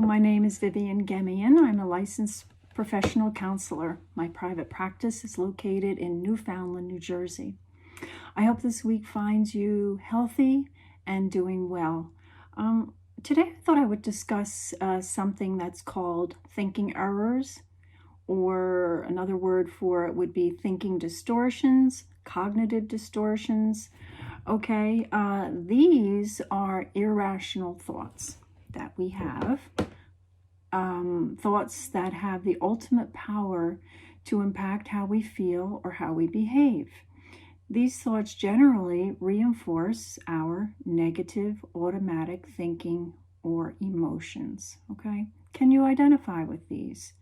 my name is Vivian Gemian. I'm a licensed professional counselor. My private practice is located in Newfoundland, New Jersey. I hope this week finds you healthy and doing well. Today I thought I would discuss something that's called thinking errors, or another word for it would be thinking distortions, cognitive distortions. Okay, these are irrational thoughts that we have, thoughts that have the ultimate power to impact how we feel or how we behave. These thoughts generally reinforce our negative automatic thinking or emotions. Okay, can you identify with these?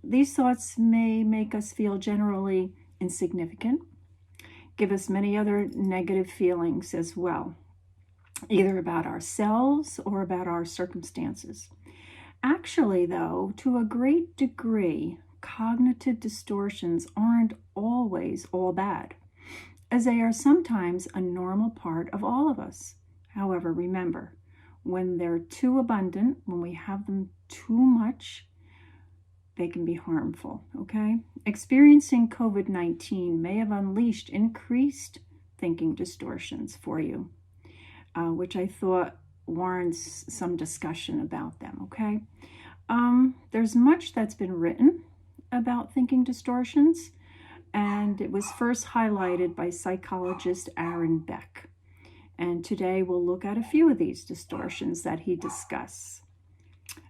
These thoughts may make us feel generally insignificant, give us many other negative feelings as well, either about ourselves or about our circumstances. Actually, though, to a great degree, cognitive distortions aren't always all bad, as they are sometimes a normal part of all of us. However, remember, when they're too abundant, when we have them too much, they can be harmful, okay? Experiencing COVID-19 may have unleashed increased thinking distortions for you, which I thought warrants some discussion about them, okay? There's much that's been written about thinking distortions, and it was first highlighted by psychologist Aaron Beck. And today we'll look at a few of these distortions that he discussed.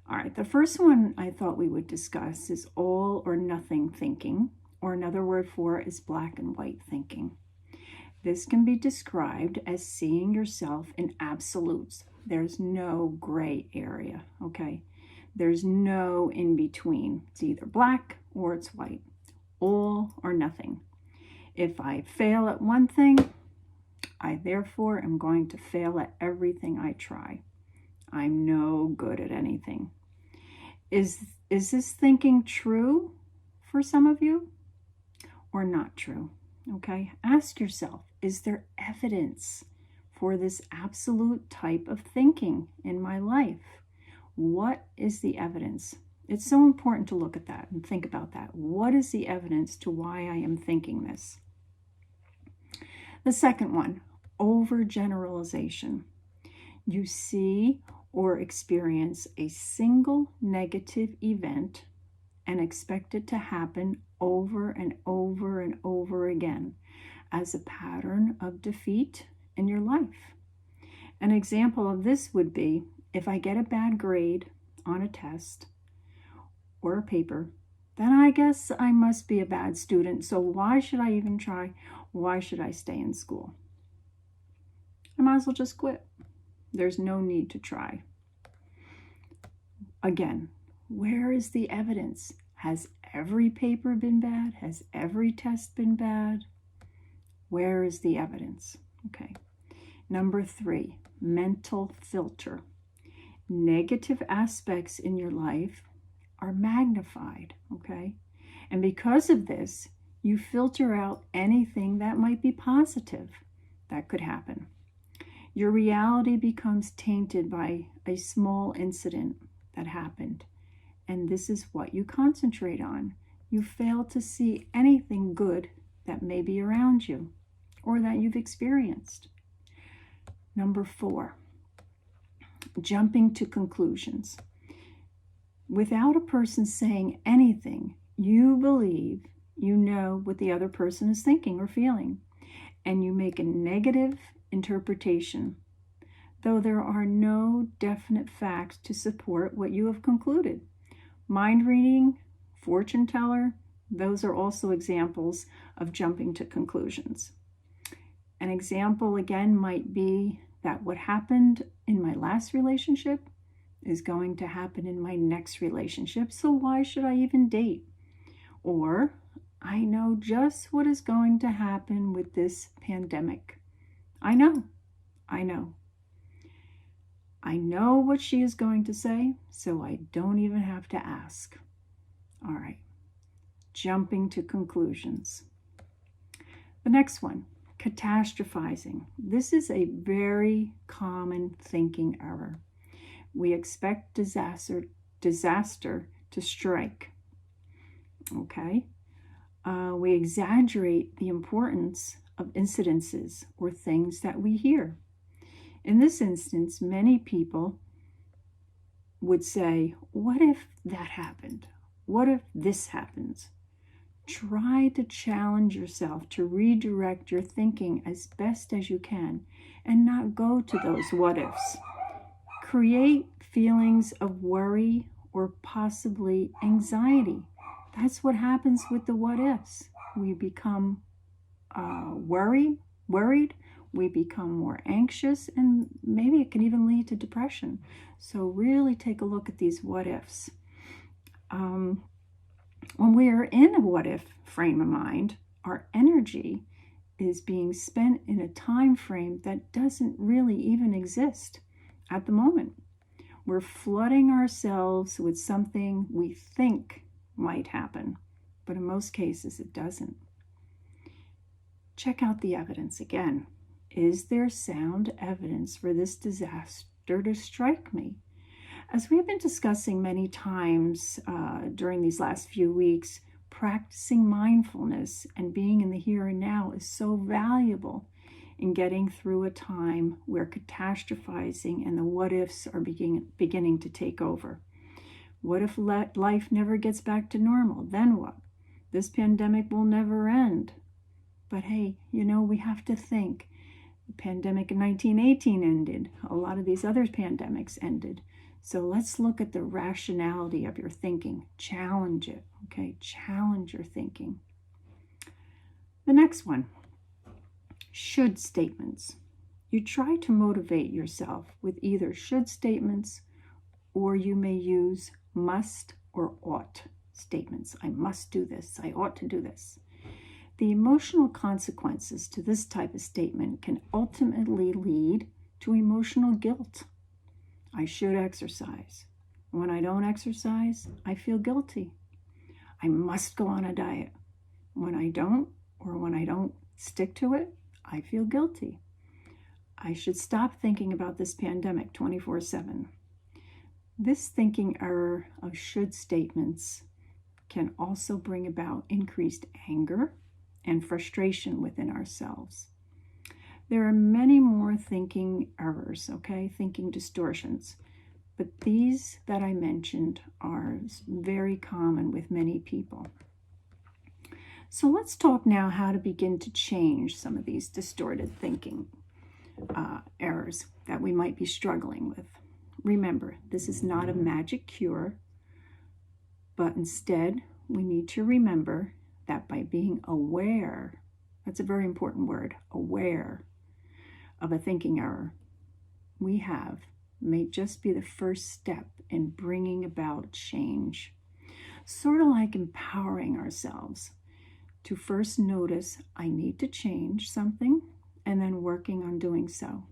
All right, the first one I thought we would discuss is all or nothing thinking, or another word for it is black and white thinking. This can be described as seeing yourself in absolutes. There's no gray area, okay? There's no in between. It's either black or it's white, all or nothing. If I fail at one thing, I therefore am going to fail at everything I try. I'm no good at anything. Is this thinking true for some of you or not true? Okay, ask yourself, is there evidence for this absolute type of thinking in my life? What is the evidence? It's so important to look at that and think about that. What is the evidence to why I am thinking this? The second one, overgeneralization. You see or experience a single negative event and expect it to happen over and over and over again as a pattern of defeat in your life. An example of this would be if I get a bad grade on a test or a paper, then I guess I must be a bad student. So why should I even try? Why should I stay in school? I might as well just quit. There's no need to try. Again, where is the evidence? Has every paper been bad? Has every test been bad? Where is the evidence? Okay. Number 3, mental filter. Negative aspects in your life are magnified, okay? And because of this, you filter out anything that might be positive that could happen. Your reality becomes tainted by a small incident that happened, and this is what you concentrate on. You fail to see anything good that may be around you or that you've experienced. Number 4, jumping to conclusions. Without a person saying anything, you believe you know what the other person is thinking or feeling, and you make a negative interpretation, though there are no definite facts to support what you have concluded. Mind reading, fortune teller, those are also examples of jumping to conclusions. An example again might be that what happened in my last relationship is going to happen in my next relationship, so why should I even date? Or I know just what is going to happen with this pandemic. I know. I know what she is going to say, so I don't even have to ask. All right, jumping to conclusions. The next one, catastrophizing. This is a very common thinking error. We expect disaster to strike. Okay? We exaggerate the importance of incidences or things that we hear. In this instance, many people would say, what if that happened? What if this happens? Try to challenge yourself to redirect your thinking as best as you can and not go to those what ifs. Create feelings of worry or possibly anxiety. That's what happens with the what ifs. We become worried, we become more anxious, and maybe it can even lead to depression. So really take a look at these what ifs. When we are in a what if frame of mind, our energy is being spent in a time frame that doesn't really even exist at the moment. We're flooding ourselves with something we think might happen, but in most cases it doesn't. Check out the evidence again. Is there sound evidence for this disaster to strike me? As we have been discussing many times during these last few weeks, practicing mindfulness and being in the here and now is so valuable in getting through a time where catastrophizing and the what ifs are beginning to take over. What if life never gets back to normal? Then what? This pandemic will never end. But hey, we have to think. The pandemic in 1918 ended. A lot of these other pandemics ended. So let's look at the rationality of your thinking. Challenge it, okay? Challenge your thinking. The next one, should statements. You try to motivate yourself with either should statements, or you may use must or ought statements. I must do this. I ought to do this. The emotional consequences to this type of statement can ultimately lead to emotional guilt. I should exercise. When I don't exercise, I feel guilty. I must go on a diet. When I don't, or when I don't stick to it, I feel guilty. I should stop thinking about this pandemic 24/7. This thinking error of should statements can also bring about increased anger and frustration within ourselves. There are many more thinking errors, okay, thinking distortions, but these that I mentioned are very common with many people. So let's talk now how to begin to change some of these distorted thinking errors that we might be struggling with. Remember, this is not a magic cure, but instead we need to remember that by being aware, that's a very important word, aware of a thinking error we have may just be the first step in bringing about change. Sort of like empowering ourselves to first notice I need to change something and then working on doing so.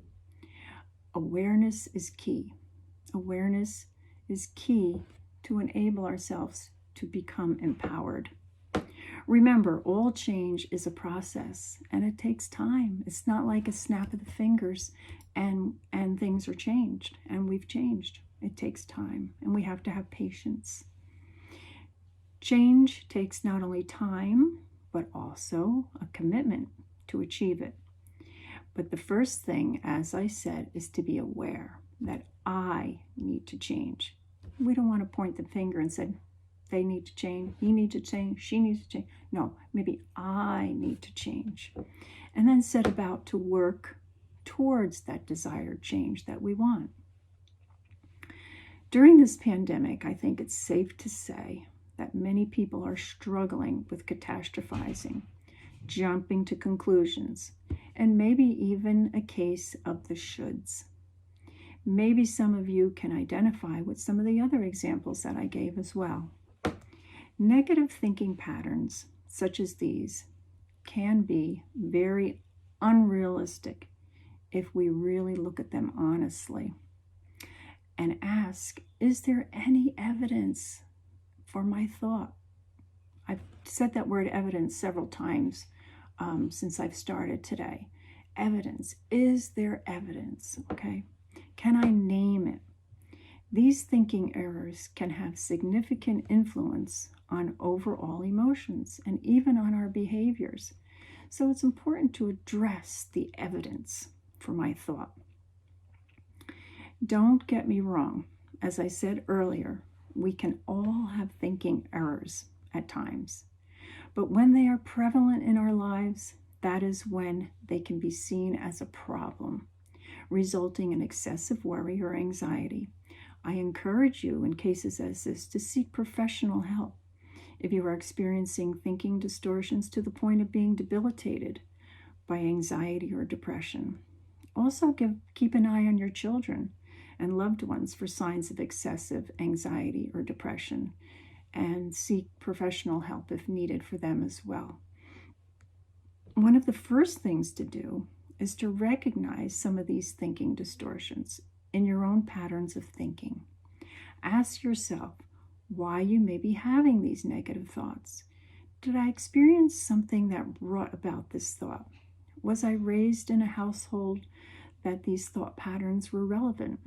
Awareness is key. Awareness is key to enable ourselves to become empowered. Remember, all change is a process and it takes time. It's not like a snap of the fingers and things are changed and we've changed. It takes time and we have to have patience. Change takes not only time, but also a commitment to achieve it. But the first thing, as I said, is to be aware that I need to change. We don't want to point the finger and say, they need to change, he needs to change, she needs to change. No, maybe I need to change. And then set about to work towards that desired change that we want. During this pandemic, I think it's safe to say that many people are struggling with catastrophizing, jumping to conclusions, and maybe even a case of the shoulds. Maybe some of you can identify with some of the other examples that I gave as well. Negative thinking patterns, such as these, can be very unrealistic if we really look at them honestly and ask, is there any evidence for my thought? I've said that word evidence several times since I've started today. Evidence. Is there evidence? Okay. Can I name it? These thinking errors can have significant influence on overall emotions and even on our behaviors. So it's important to address the evidence for my thought. Don't get me wrong. As I said earlier, we can all have thinking errors at times. But when they are prevalent in our lives, that is when they can be seen as a problem, resulting in excessive worry or anxiety. I encourage you, in cases as this, to seek professional help if you are experiencing thinking distortions to the point of being debilitated by anxiety or depression. Also, keep an eye on your children and loved ones for signs of excessive anxiety or depression, and seek professional help if needed for them as well. One of the first things to do is to recognize some of these thinking distortions in your own patterns of thinking. Ask yourself why you may be having these negative thoughts. Did I experience something that brought about this thought? Was I raised in a household that these thought patterns were relevant?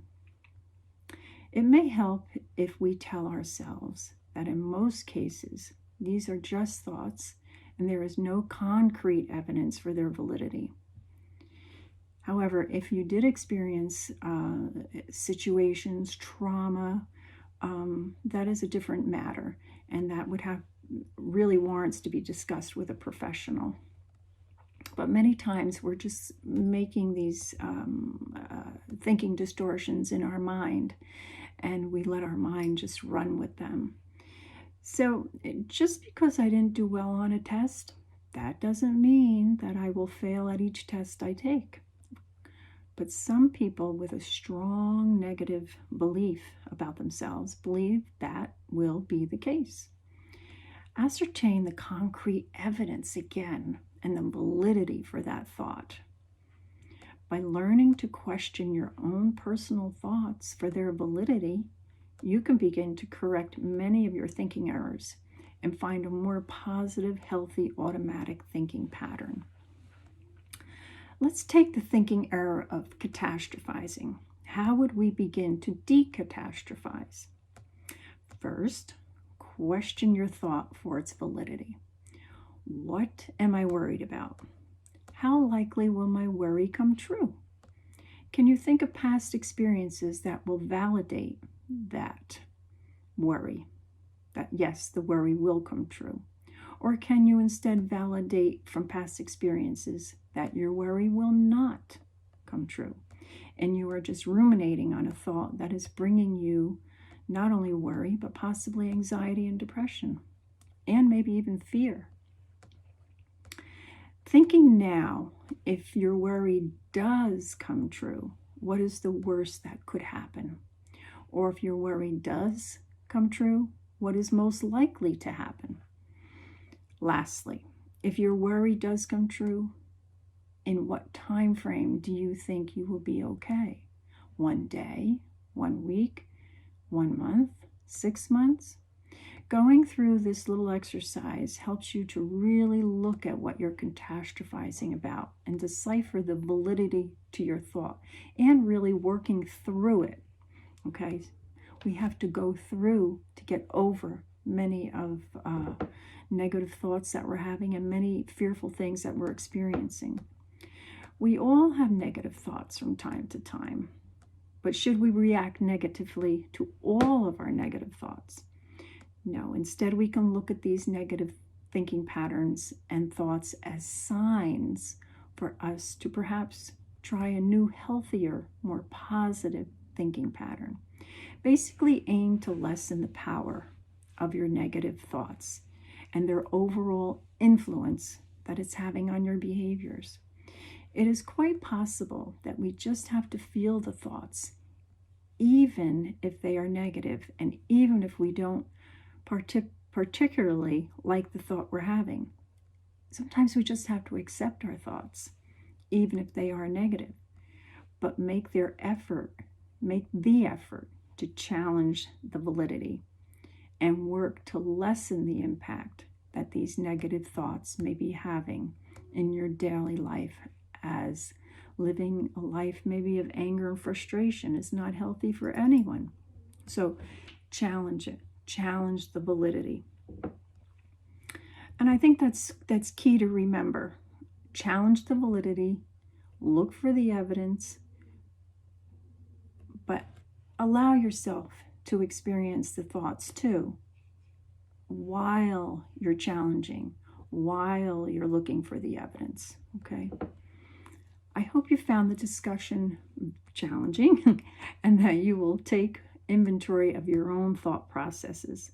It may help if we tell ourselves that in most cases, these are just thoughts and there is no concrete evidence for their validity. However, if you did experience situations, trauma, that is a different matter, and that would have really warrants to be discussed with a professional. But many times we're just making these thinking distortions in our mind, and we let our mind just run with them. So just because I didn't do well on a test, that doesn't mean that I will fail at each test I take. But some people with a strong negative belief about themselves believe that will be the case. Ascertain the concrete evidence again and the validity for that thought. By learning to question your own personal thoughts for their validity, you can begin to correct many of your thinking errors and find a more positive, healthy, automatic thinking pattern. Let's take the thinking error of catastrophizing. How would we begin to decatastrophize? First, question your thought for its validity. What am I worried about? How likely will my worry come true? Can you think of past experiences that will validate that worry? That yes, the worry will come true. Or can you instead validate from past experiences that your worry will not come true, and you are just ruminating on a thought that is bringing you not only worry, but possibly anxiety and depression, and maybe even fear? Thinking now, if your worry does come true, what is the worst that could happen? Or if your worry does come true, what is most likely to happen? Lastly, if your worry does come true, in what time frame do you think you will be okay? 1 day, 1 week, 1 month, 6 months? Going through this little exercise helps you to really look at what you're catastrophizing about and decipher the validity to your thought and really working through it. Okay, we have to go through to get over many of negative thoughts that we're having and many fearful things that we're experiencing. We all have negative thoughts from time to time, but should we react negatively to all of our negative thoughts? No, instead we can look at these negative thinking patterns and thoughts as signs for us to perhaps try a new, healthier, more positive thinking pattern. Basically aim to lessen the power of your negative thoughts and their overall influence that it's having on your behaviors. It is quite possible that we just have to feel the thoughts, even if they are negative, and even if we don't particularly like the thought we're having. Sometimes we just have to accept our thoughts, even if they are negative, but make the effort to challenge the validity and work to lessen the impact that these negative thoughts may be having in your daily life, as living a life maybe of anger and frustration is not healthy for anyone. So challenge it. Challenge the validity. And I think that's key to remember. Challenge the validity, look for the evidence, but allow yourself to experience the thoughts too, while you're challenging, while you're looking for the evidence, okay? I hope you found the discussion challenging and that you will take inventory of your own thought processes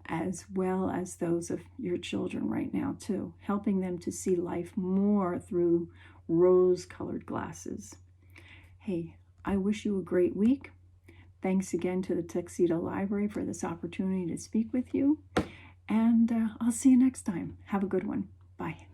as well as those of your children right now too, helping them to see life more through rose-colored glasses. Hey, I wish you a great week. Thanks again to the Tuxedo Library for this opportunity to speak with you. And I'll see you next time. Have a good one. Bye.